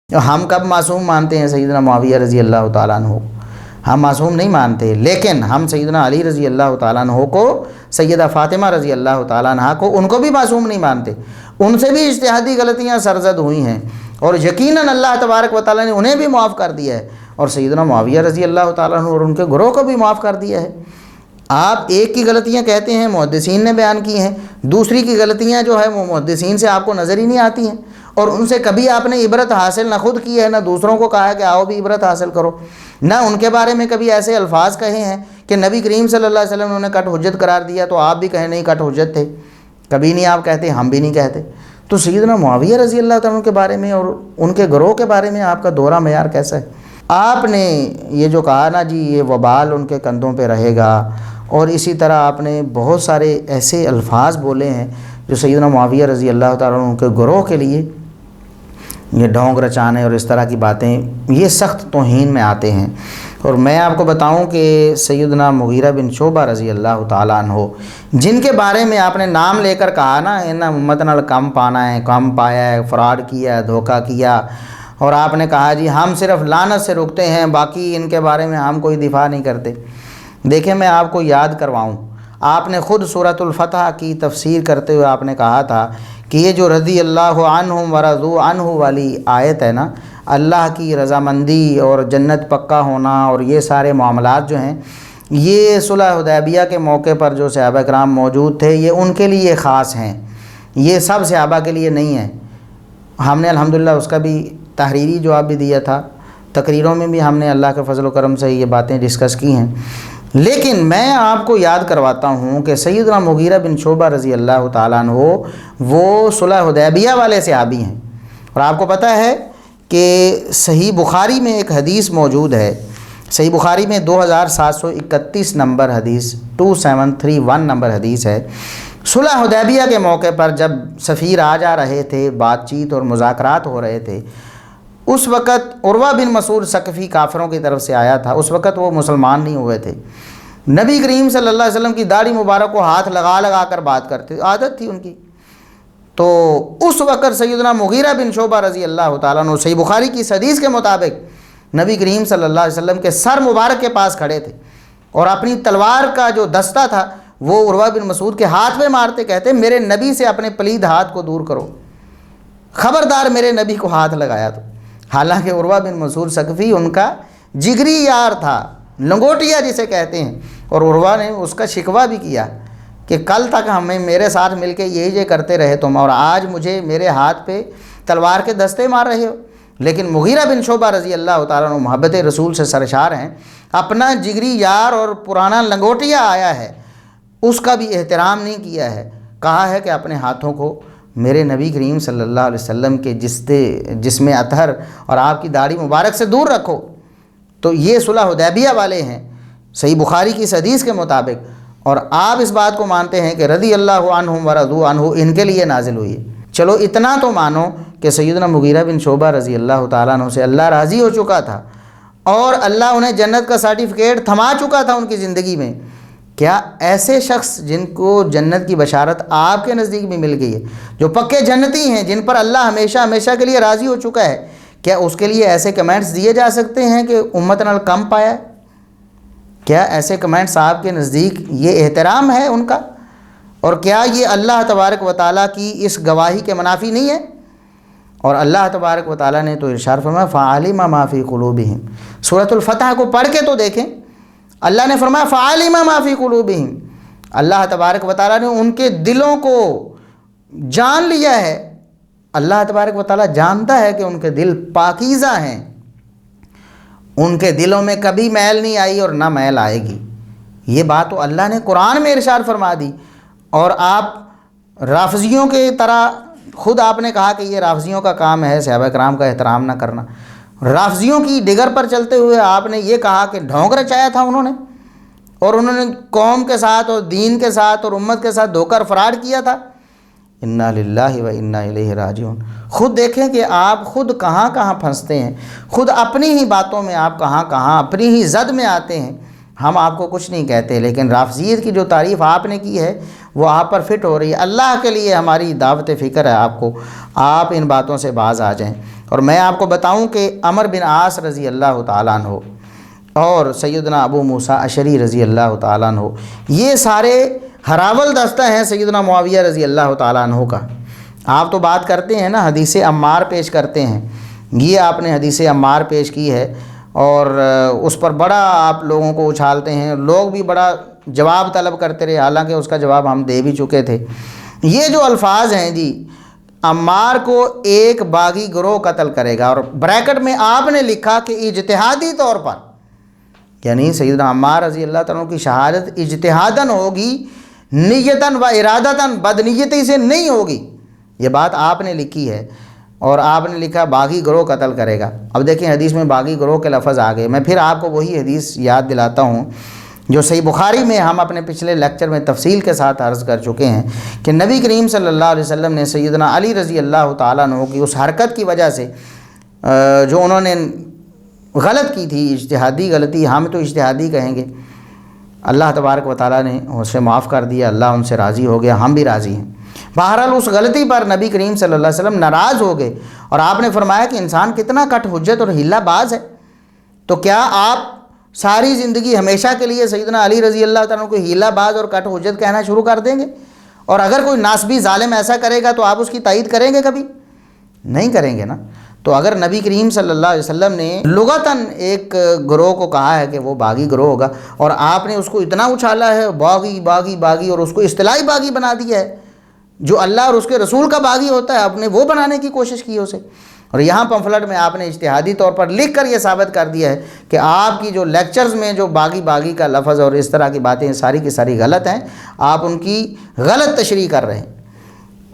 ہم کب معصوم مانتے ہیں سیدنا معاویہ رضی اللہ تعالیٰ عنہ؟ ہم معصوم نہیں مانتے، لیکن ہم سیدنا علی رضی اللہ تعالیٰ عنہ کو، سیدہ فاطمہ رضی اللہ تعالیٰ عنہ کو، ان کو بھی معصوم نہیں مانتے۔ ان سے بھی اجتہادی غلطیاں سرزد ہوئی ہیں، اور یقیناً اللہ تبارک و تعالیٰ نے انہیں بھی معاف کر دیا ہے، اور سیدنا معاویہ رضی اللہ تعالیٰ عنہ اور ان کے گروہ کو بھی معاف کر دیا ہے۔ آپ ایک کی غلطیاں کہتے ہیں، محدثین نے بیان کی ہیں، دوسری کی غلطیاں جو ہے وہ محدثین سے آپ کو نظر ہی نہیں آتی ہیں، اور ان سے کبھی آپ نے عبرت حاصل نہ خود کی ہے، نہ دوسروں کو کہا ہے کہ آؤ بھی عبرت حاصل کرو، نہ ان کے بارے میں کبھی ایسے الفاظ کہے ہیں کہ نبی کریم صلی اللہ علیہ وسلم نے کٹ حجت قرار دیا تو آپ بھی کہیں نہیں کٹ حجت تھے، کبھی نہیں آپ کہتے، ہم بھی نہیں کہتے۔ تو سیدنا معاویہ رضی اللہ تعالیٰ عنہ کے بارے میں اور ان کے گروہ کے بارے میں آپ کا دورہ معیار کیسا ہے؟ آپ نے یہ جو کہا نا جی یہ وبال ان کے کندھوں پہ رہے گا، اور اسی طرح آپ نے بہت سارے ایسے الفاظ بولے ہیں جو سیدنا معاویہ رضی اللہ تعالیٰ عنہ کے گروہ کے لیے یہ ڈھونگ رچانے اور اس طرح کی باتیں یہ سخت توہین میں آتے ہیں۔ اور میں آپ کو بتاؤں کہ سیدنا مغیرہ بن شعبہ رضی اللہ تعالیٰ عنہ جن کے بارے میں آپ نے نام لے کر کہا نا ان امت نال کم پانا ہے، کم پایا ہے، فراڈ کیا ہے، دھوکہ کیا، اور آپ نے کہا جی ہم صرف لعنت سے رکتے ہیں، باقی ان کے بارے میں ہم کوئی دفاع نہیں کرتے۔ دیکھیں میں آپ کو یاد کرواؤں، آپ نے خود سورۃ الفتح کی تفسیر کرتے ہوئے آپ نے کہا تھا کہ یہ جو رضی اللہ عنہم ورضوا عنہ والی آیت ہے نا، اللہ کی رضامندی اور جنت پکا ہونا اور یہ سارے معاملات جو ہیں یہ صلح حدیبیہ کے موقع پر جو صحابہ کرام موجود تھے یہ ان کے لیے خاص ہیں، یہ سب صحابہ کے لیے نہیں ہیں۔ ہم نے الحمدللہ اس کا بھی تحریری جواب بھی دیا تھا، تقریروں میں بھی ہم نے اللہ کے فضل و کرم سے یہ باتیں ڈسکس کی ہیں، لیکن میں آپ کو یاد کرواتا ہوں کہ سیدنا مغیرہ بن شعبہ رضی اللہ تعالیٰ عنہ وہ صلح حدیبیہ والے صحابی ہیں، اور آپ کو پتہ ہے کہ صحیح بخاری میں ایک حدیث موجود ہے، صحیح بخاری میں 2731 نمبر حدیث 2731 نمبر حدیث ہے، صلح حدیبیہ کے موقع پر جب سفیر آ جا رہے تھے، بات چیت اور مذاکرات ہو رہے تھے، اس وقت عروہ بن مسعود ثقفی کافروں کی طرف سے آیا تھا، اس وقت وہ مسلمان نہیں ہوئے تھے، نبی کریم صلی اللہ علیہ وسلم کی داڑھی مبارک کو ہاتھ لگا لگا کر بات کرتے، عادت تھی ان کی۔ تو اس وقت سیدنا مغیرہ بن شعبہ رضی اللہ تعالیٰ عنہ صحیح بخاری کی حدیث کے مطابق نبی کریم صلی اللہ علیہ وسلم کے سر مبارک کے پاس کھڑے تھے، اور اپنی تلوار کا جو دستہ تھا وہ عروہ بن مسعود کے ہاتھ پہ مارتے کہتے میرے نبی سے اپنے پلید ہاتھ کو دور کرو، خبردار میرے نبی کو ہاتھ لگایا تو۔ حالانکہ عروہ بن مسعود ثقفی ان کا جگری یار تھا، لنگوٹیا جسے کہتے ہیں، اور عروہ نے اس کا شکوہ بھی کیا کہ کل تک ہمیں میرے ساتھ مل کے یہ کرتے رہے تم، اور آج مجھے میرے ہاتھ پہ تلوار کے دستے مار رہے ہو۔ لیکن مغیرہ بن شعبہ رضی اللہ تعالیٰ عنہ محبت رسول سے سرشار ہیں، اپنا جگری یار اور پرانا لنگوٹیا آیا ہے اس کا بھی احترام نہیں کیا ہے، کہا ہے کہ اپنے ہاتھوں کو میرے نبی کریم صلی اللہ علیہ وسلم کے جسم اطہر اور آپ کی داڑھی مبارک سے دور رکھو۔ تو یہ صلح حدیبیہ والے ہیں صحیح بخاری کی حدیث کے مطابق، اور آپ اس بات کو مانتے ہیں کہ رضی اللہ عنہم ورضوا عنہ ان کے لیے نازل ہوئی ہے۔ چلو اتنا تو مانو کہ سیدنا مغیرہ بن شعبہ رضی اللہ تعالیٰ عنہ سے اللہ راضی ہو چکا تھا، اور اللہ انہیں جنت کا سرٹیفکیٹ تھما چکا تھا ان کی زندگی میں۔ کیا ایسے شخص جن کو جنت کی بشارت آپ کے نزدیک بھی مل گئی ہے، جو پکے جنتی ہیں، جن پر اللہ ہمیشہ ہمیشہ کے لیے راضی ہو چکا ہے، کیا اس کے لیے ایسے کمنٹس دیے جا سکتے ہیں کہ امت نال کم پایا ہے؟ کیا ایسے کمنٹس آپ کے نزدیک یہ احترام ہے ان کا؟ اور کیا یہ اللہ تبارک و تعالیٰ کی اس گواہی کے منافی نہیں ہے؟ اور اللہ تبارک و تعالیٰ نے تو ارشاد فرمایا فَعَلِمَ مَا فِي قُلُوبِهِمْ، سورۃ الفتح کو پڑھ کے تو دیکھیں، اللہ نے فرمایا فَعَلِمَ مَا فِي قُلُوبِهِمْ، اللہ تبارک و تعالیٰ نے ان کے دلوں کو جان لیا ہے۔ اللہ تبارک و تعالیٰ جانتا ہے کہ ان کے دل پاکیزہ ہیں، ان کے دلوں میں کبھی میل نہیں آئی اور نہ میل آئے گی۔ یہ بات تو اللہ نے قرآن میں ارشاد فرما دی، اور آپ رافضیوں کے طرح خود آپ نے کہا کہ یہ رافضیوں کا کام ہے صحابہ کرام کا احترام نہ کرنا۔ رافضیوں کی ڈگر پر چلتے ہوئے آپ نے یہ کہا کہ ڈھونگ رچایا تھا انہوں نے، اور انہوں نے قوم کے ساتھ اور دین کے ساتھ اور امت کے ساتھ دھوکہ اور فراڈ کیا تھا۔ انا للہ و انا الیہ راجعون۔ خود دیکھیں کہ آپ خود کہاں کہاں پھنستے ہیں، خود اپنی ہی باتوں میں آپ کہاں کہاں اپنی ہی زد میں آتے ہیں۔ ہم آپ کو کچھ نہیں کہتے، لیکن رافضیت کی جو تعریف آپ نے کی ہے وہ آپ پر فٹ ہو رہی ہے۔ اللہ کے لیے ہماری دعوت فکر ہے آپ کو، آپ ان باتوں سے باز آ جائیں۔ اور میں آپ کو بتاؤں کہ عمر بن عاص رضی اللہ تعالیٰ عنہ اور سیدنا ابو موسیٰ اشعری رضی اللہ تعالیٰ عنہ، یہ سارے ہراول دستہ ہیں سیدنا معاویہ رضی اللہ تعالیٰ عنہ کا۔ آپ تو بات کرتے ہیں نا، حدیث عمار پیش کرتے ہیں، یہ آپ نے حدیث عمار پیش کی ہے اور اس پر بڑا آپ لوگوں کو اچھالتے ہیں، لوگ بھی بڑا جواب طلب کرتے رہے، حالانکہ اس کا جواب ہم دے بھی چکے تھے۔ یہ جو الفاظ ہیں جی، عمار کو ایک باغی گروہ قتل کرے گا، اور بریکٹ میں آپ نے لکھا کہ اجتہادی طور پر، یعنی سیدنا عمار رضی اللہ تعالیٰ کی شہادت اجتہاداً ہوگی، نیتاً و ارادتاً، بدنیتی سے نہیں ہوگی، یہ بات آپ نے لکھی ہے۔ اور آپ نے لکھا باغی گروہ قتل کرے گا۔ اب دیکھیں حدیث میں باغی گروہ کے لفظ آ گئے۔ میں پھر آپ کو وہی حدیث یاد دلاتا ہوں جو صحیح بخاری میں ہم اپنے پچھلے لیکچر میں تفصیل کے ساتھ عرض کر چکے ہیں کہ نبی کریم صلی اللہ علیہ وسلم نے سیدنا علی رضی اللہ تعالیٰ عنہ کی اس حرکت کی وجہ سے جو انہوں نے غلط کی تھی، اجتہادی غلطی، ہم تو اجتہادی کہیں گے، اللہ تبارک و تعالیٰ نے اسے معاف کر دیا، اللہ ان سے راضی ہو گیا، ہم بھی راضی ہیں۔ بہرحال اس غلطی پر نبی کریم صلی اللہ علیہ وسلم ناراض ہو گئے، اور آپ نے فرمایا کہ انسان کتنا کٹ حجت اور ہیلہ باز ہے، تو کیا آپ ساری زندگی ہمیشہ کے لیے سیدنا علی رضی اللہ تعالیٰ کو ہیلہ باز اور کٹ حجت کہنا شروع کر دیں گے؟ اور اگر کوئی ناسبی ظالم ایسا کرے گا تو آپ اس کی تائید کریں گے؟ کبھی نہیں کریں گے نا۔ تو اگر نبی کریم صلی اللہ علیہ وسلم نے لغتاً ایک گروہ کو کہا ہے کہ وہ باغی گروہ ہوگا، اور آپ نے اس کو اتنا اچھالا ہے باغی باغی باغی، اور اس کو اصطلاحی باغی بنا دیا ہے، جو اللہ اور اس کے رسول کا باغی ہوتا ہے، آپ نے وہ بنانے کی کوشش کی اسے، اور یہاں پمفلٹ میں آپ نے اجتہادی طور پر لکھ کر یہ ثابت کر دیا ہے کہ آپ کی جو لیکچرز میں جو باغی باغی کا لفظ اور اس طرح کی باتیں ساری کی ساری غلط ہیں، آپ ان کی غلط تشریح کر رہے ہیں۔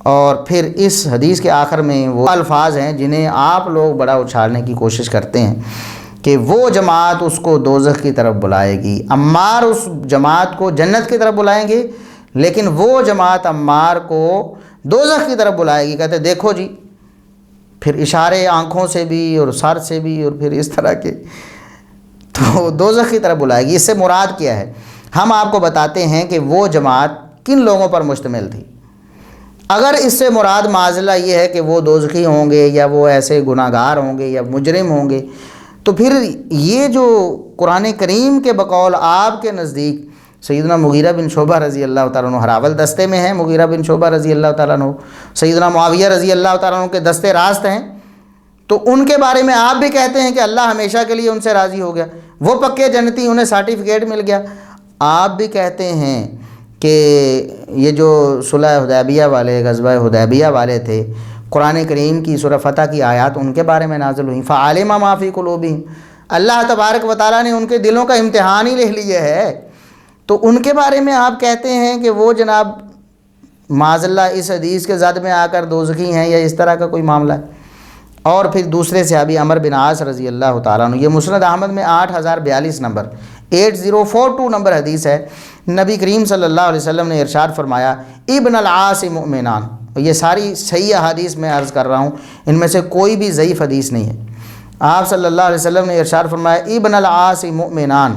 اور پھر اس حدیث کے آخر میں وہ الفاظ ہیں جنہیں آپ لوگ بڑا اچھالنے کی کوشش کرتے ہیں کہ وہ جماعت اس کو دوزخ کی طرف بلائے گی، عمار اس جماعت کو جنت کی طرف بلائیں گے، لیکن وہ جماعت عمار کو دوزخ کی طرف بلائے گی۔ کہتے دیکھو جی، پھر اشارے آنکھوں سے بھی اور سر سے بھی اور پھر اس طرح کے، تو دوزخ کی طرف بلائے گی۔ اس سے مراد کیا ہے؟ ہم آپ کو بتاتے ہیں کہ وہ جماعت کن لوگوں پر مشتمل تھی۔ اگر اس سے مراد معاذ اللہ یہ ہے کہ وہ دوزخی ہوں گے یا وہ ایسے گناہ گار ہوں گے یا مجرم ہوں گے، تو پھر یہ جو قرآن کریم کے بقول آپ کے نزدیک سیدنا مغیرہ بن شعبہ رضی اللہ تعالیٰ عنہ ہراول دستے میں ہیں، مغیرہ بن شعبہ رضی اللہ تعالیٰ عنہ سیدنا معاویہ رضی اللہ تعالیٰ عنہ کے دستے راست ہیں، تو ان کے بارے میں آپ بھی کہتے ہیں کہ اللہ ہمیشہ کے لیے ان سے راضی ہو گیا، وہ پکے جنتی، انہیں سرٹیفکیٹ مل گیا۔ آپ بھی کہتے ہیں کہ یہ جو صلح حدیبیہ والے، غزوہ حدیبیہ والے تھے، قرآن کریم کی سورہ فتح کی آیات ان کے بارے میں نازل ہوئیں، فَعَلِمَ مَا فِي قُلُوبِهِمْ، اللہ تبارک و تعالیٰ نے ان کے دلوں کا امتحان ہی لے لیا ہے، تو ان کے بارے میں آپ کہتے ہیں کہ وہ جناب معاذ اللہ اس حدیث کے زد میں آ کر دوزخی ہیں یا اس طرح کا کوئی معاملہ ہے۔ اور پھر دوسرے صحابی عمر بن عاص رضی اللہ تعالیٰ عنہ، یہ مسند احمد میں 8042 نمبر 8042 نمبر حدیث ہے، نبی کریم صلی اللہ علیہ وسلم نے ارشاد فرمایا ابن العاص مؤمنان، اور یہ ساری صحیح حدیث میں عرض کر رہا ہوں، ان میں سے کوئی بھی ضعیف حدیث نہیں ہے۔ آپ صلی اللہ علیہ وسلم نے ارشاد فرمایا ابن العاص مؤمنان،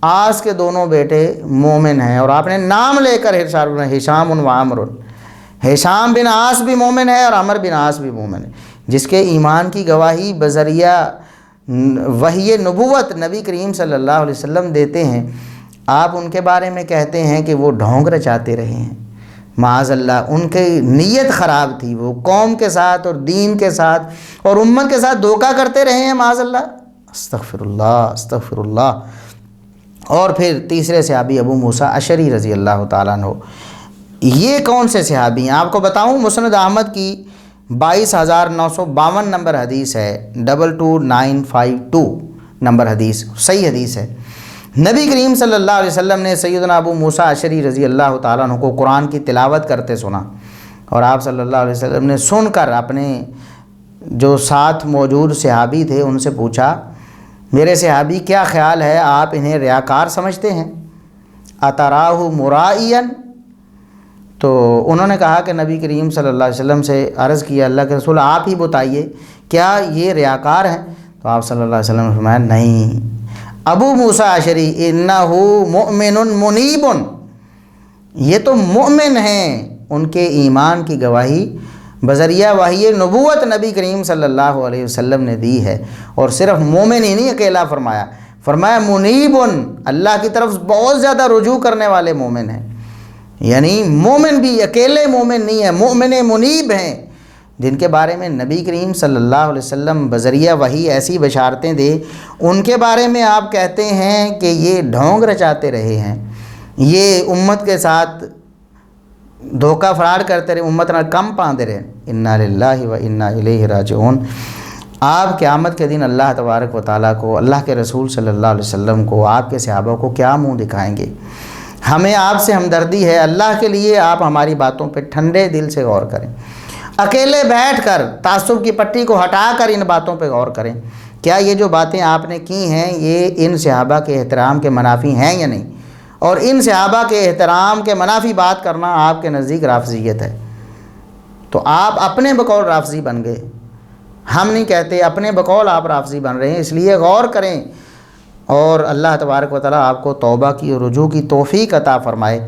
عاص کے دونوں بیٹے مومن ہیں، اور آپ نے نام لے کر ارشاد فرمایا ہشام و عمر، ہشام بن عاص بھی مومن ہے اور عمر بن عاص بھی مومن ہے، جس کے ایمان کی گواہی بذریعہ وحی نبوت نبی کریم صلی اللہ علیہ وسلم دیتے ہیں۔ آپ ان کے بارے میں کہتے ہیں کہ وہ ڈھونگ رچاتے رہے ہیں، معاذ اللہ ان کی نیت خراب تھی، وہ قوم کے ساتھ اور دین کے ساتھ اور امت کے ساتھ دھوکہ کرتے رہے ہیں، معاذ اللہ، استغفر اللہ استغفر اللہ۔ اور پھر تیسرے صحابی ابو موسیٰ اشعری رضی اللہ تعالیٰ عنہ، یہ کون سے صحابی ہیں آپ کو بتاؤں؟ مسند احمد کی 22952 نمبر حدیث ہے، 22952 نمبر حدیث، صحیح حدیث ہے۔ نبی کریم صلی اللہ علیہ وسلم نے سیدنا ابو موسیٰ اشعری رضی اللہ تعالیٰ عنہ کو قرآن کی تلاوت کرتے سنا، اور آپ صلی اللہ علیہ وسلم نے سن کر اپنے جو ساتھ موجود صحابی تھے ان سے پوچھا، میرے صحابی کیا خیال ہے، آپ انہیں ریاکار سمجھتے ہیں؟ اتراہ مرائین، تو انہوں نے کہا کہ نبی کریم صلی اللہ علیہ وسلم سے عرض کیا اللہ کے رسول آپ ہی بتائیے کیا یہ ریاکار ہیں؟ تو آپ صلی اللہ علیہ وسلم نے فرمایا نہیں، ابو موسیٰ اشعری انہ مؤمن منیب، یہ تو مومن ہیں، ان کے ایمان کی گواہی بذریعہ وحی نبوت نبی کریم صلی اللہ علیہ وسلم نے دی ہے۔ اور صرف مومن ہی نہیں اکیلا فرمایا منیب، اللہ کی طرف بہت زیادہ رجوع کرنے والے مومن ہیں، یعنی مومن بھی اکیلے مومن نہیں ہے، مومن منیب ہیں، جن کے بارے میں نبی کریم صلی اللہ علیہ وسلم بذریعہ وحی ایسی بشارتیں دے، ان کے بارے میں آپ کہتے ہیں کہ یہ ڈھونگ رچاتے رہے ہیں، یہ امت کے ساتھ دھوکہ فراڈ کرتے رہے، امت نہ کم پاندے رہے۔ انا للہ و انا الیہ راجعون۔ آپ قیامت کے دن اللہ تبارک و تعالیٰ کو، اللہ کے رسول صلی اللہ علیہ وسلم کو، آپ کے صحابہ کو کیا منہ دکھائیں گے؟ ہمیں آپ سے ہمدردی ہے، اللہ کے لیے آپ ہماری باتوں پہ ٹھنڈے دل سے غور کریں، اکیلے بیٹھ کر تعصب کی پٹی کو ہٹا کر ان باتوں پہ غور کریں، کیا یہ جو باتیں آپ نے کی ہیں یہ ان صحابہ کے احترام کے منافی ہیں یا نہیں؟ اور ان صحابہ کے احترام کے منافی بات کرنا آپ کے نزدیک رافضیت ہے، تو آپ اپنے بقول رافضی بن گئے، ہم نہیں کہتے، اپنے بقول آپ رافضی بن رہے ہیں، اس لیے غور کریں، اور اللہ تبارک و تعالیٰ آپ کو توبہ کی اور رجوع کی توفیق عطا فرمائے۔